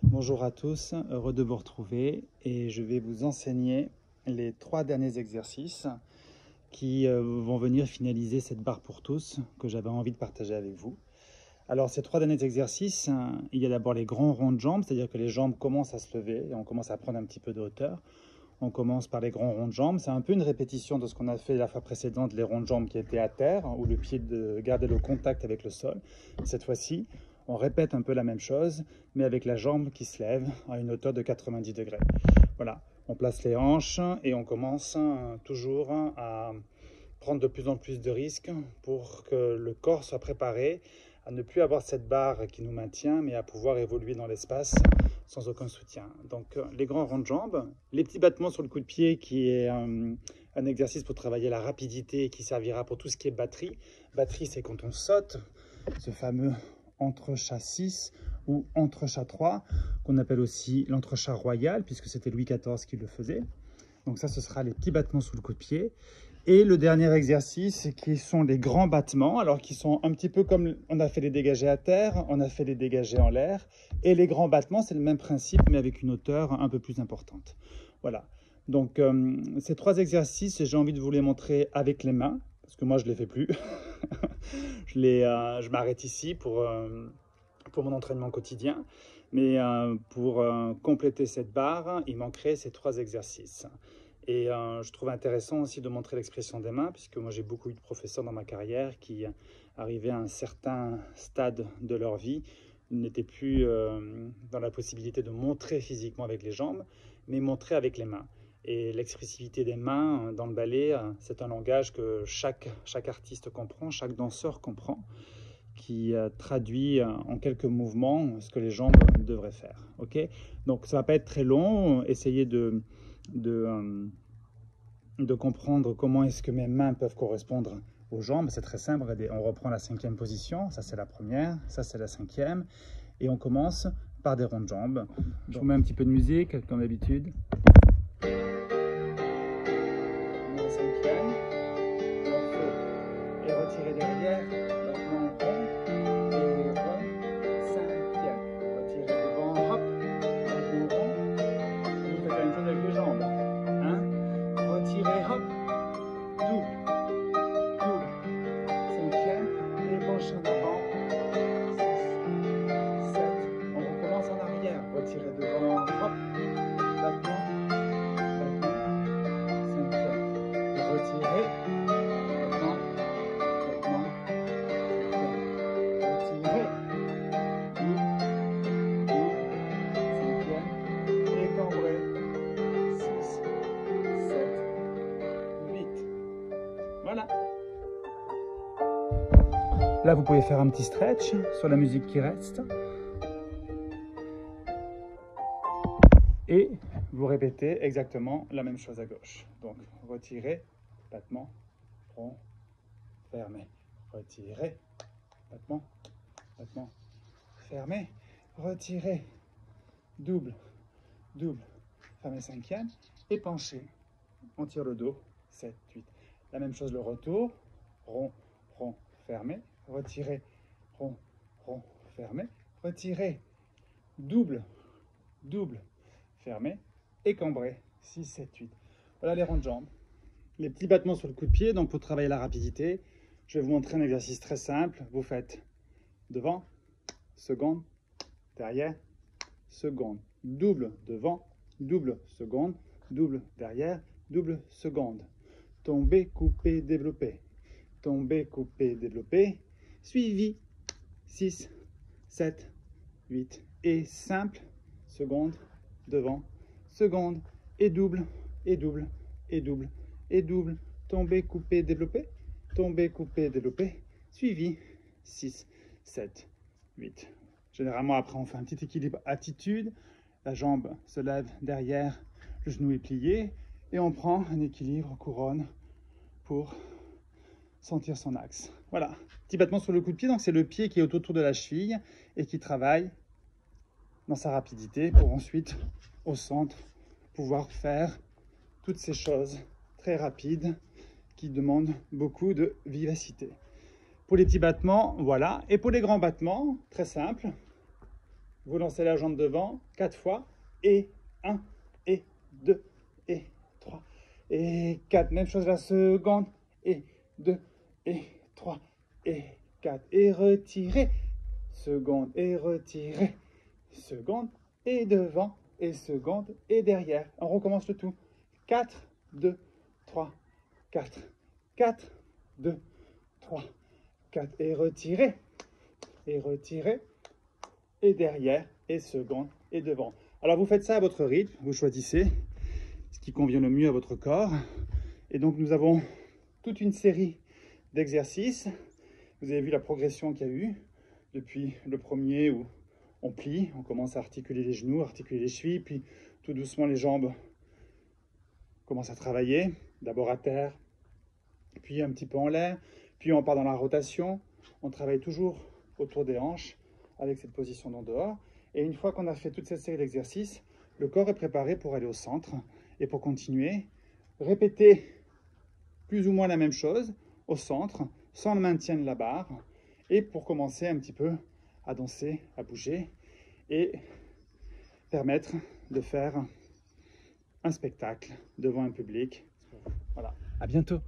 Bonjour à tous, heureux de vous retrouver et je vais vous enseigner les 3 derniers exercices qui vont venir finaliser cette barre pour tous que j'avais envie de partager avec vous. Alors ces 3 derniers exercices, il y a d'abord les grands ronds de jambes, c'est-à-dire que les jambes commencent à se lever et on commence à prendre un petit peu de hauteur. On commence par les grands ronds de jambes, c'est un peu une répétition de ce qu'on a fait la fois précédente, les ronds de jambes qui étaient à terre, où le pied gardait le contact avec le sol. Cette fois-ci, on répète un peu la même chose, mais avec la jambe qui se lève à une hauteur de 90 degrés. Voilà, on place les hanches et on commence toujours à prendre de plus en plus de risques pour que le corps soit préparé à ne plus avoir cette barre qui nous maintient, mais à pouvoir évoluer dans l'espace sans aucun soutien. Donc les grands ronds de jambes, les petits battements sur le coup de pied qui est un exercice pour travailler la rapidité qui servira pour tout ce qui est batterie. Batterie, c'est quand on saute, ce fameux entrechat 6 ou entrechat 3, qu'on appelle aussi l'entrechat royal, puisque c'était Louis XIV qui le faisait. Donc ça, ce sera les petits battements sous le coup de pied. Et le dernier exercice, qui sont les grands battements, alors qui sont un petit peu comme on a fait les dégagés à terre, on a fait les dégagés en l'air. Et les grands battements, c'est le même principe, mais avec une hauteur un peu plus importante. Voilà. Donc ces 3 exercices, j'ai envie de vous les montrer avec les mains, parce que moi, je ne les fais plus. Je m'arrête ici pour mon entraînement quotidien. Mais pour compléter cette barre, il manquerait ces 3 exercices. Et je trouve intéressant aussi de montrer l'expression des mains, puisque moi j'ai beaucoup eu de professeurs dans ma carrière qui, arrivaient à un certain stade de leur vie, n'étaient plus dans la possibilité de montrer physiquement avec les jambes, mais montrer avec les mains. Et l'expressivité des mains dans le ballet, c'est un langage que chaque artiste comprend, chaque danseur comprend, qui traduit en quelques mouvements ce que les jambes devraient faire. Okay, donc ça ne va pas être très long, essayez de comprendre comment est-ce que mes mains peuvent correspondre aux jambes. C'est très simple, regardez, on reprend la 5e position, ça c'est la première, ça c'est la 5e, et on commence par des ronds de jambes. Je vous mets un petit peu de musique, comme d'habitude. La 5e, on fait, et retirer derrière, maintenant on tombe, et rond, 5e, retirer devant, hop, maintenant rond, et vous faites la même chose avec les jambes. Retirez, hop, double, double, 5e, et penche en avant, 6, 7, on recommence en arrière, retirez devant, hop, battement, 5e, retirez, battement, retirez, double, double, 5e, et cambrez, 6, 7, 8. Voilà. Là, vous pouvez faire un petit stretch sur la musique qui reste. Et vous répétez exactement la même chose à gauche. Donc, retirez, battement, rond, fermé. Retirez, battement, battement, fermé. Retirez, double, double, fermé 5e et penchez. On tire le dos, 7, 8. La même chose le retour, rond, rond, fermé. Retirez, rond, rond, fermé. Retirez, double, double, fermé et cambré, 6, 7, 8. Voilà les ronds de jambes. Les petits battements sur le coup de pied, donc pour travailler la rapidité, je vais vous montrer un exercice très simple. Vous faites devant, seconde, derrière, seconde, double devant, double seconde, double derrière, double seconde. Tomber, couper, développer. Tomber, couper, développer. Suivi. 6, 7, 8. Et simple. Seconde, devant, seconde. Et double, et double, et double, et double. Tomber, couper, développer. Tomber, couper, développer. Suivi. 6, 7, 8. Généralement, après, on fait un petit équilibre attitude. La jambe se lève derrière, le genou est plié. Et on prend un équilibre couronne pour sentir son axe. Voilà, petit battement sur le coup de pied, donc c'est le pied qui est autour de la cheville et qui travaille dans sa rapidité pour ensuite, au centre, pouvoir faire toutes ces choses très rapides qui demandent beaucoup de vivacité. Pour les petits battements, voilà. Et pour les grands battements, très simple, Vous lancez la jambe devant 4 fois. Et 1, et 2, et 3, et 4. Même chose la seconde. Et 2, et 3, et 4. Et retirez. Seconde et retirez. Seconde et devant. Et seconde et derrière. On recommence le tout. 4, 2, 3, 4. 4, 2, 3, 4. Et retirez. Et retirez. Et derrière. Et seconde et devant. Alors vous faites ça à votre rythme. Vous choisissez ce qui convient le mieux à votre corps. Et donc nous avons toute une série d'exercices. Vous avez vu la progression qu'il y a eu depuis le premier où on plie, on commence à articuler les genoux, articuler les chevilles, puis tout doucement les jambes commencent à travailler, d'abord à terre, puis un petit peu en l'air, puis on part dans la rotation. On travaille toujours autour des hanches avec cette position d'en dehors. Et une fois qu'on a fait toute cette série d'exercices, le corps est préparé pour aller au centre et pour continuer. Répéter plus ou moins la même chose au centre, sans le maintien de la barre, et pour commencer un petit peu à danser, à bouger, et permettre de faire un spectacle devant un public. Voilà. À bientôt.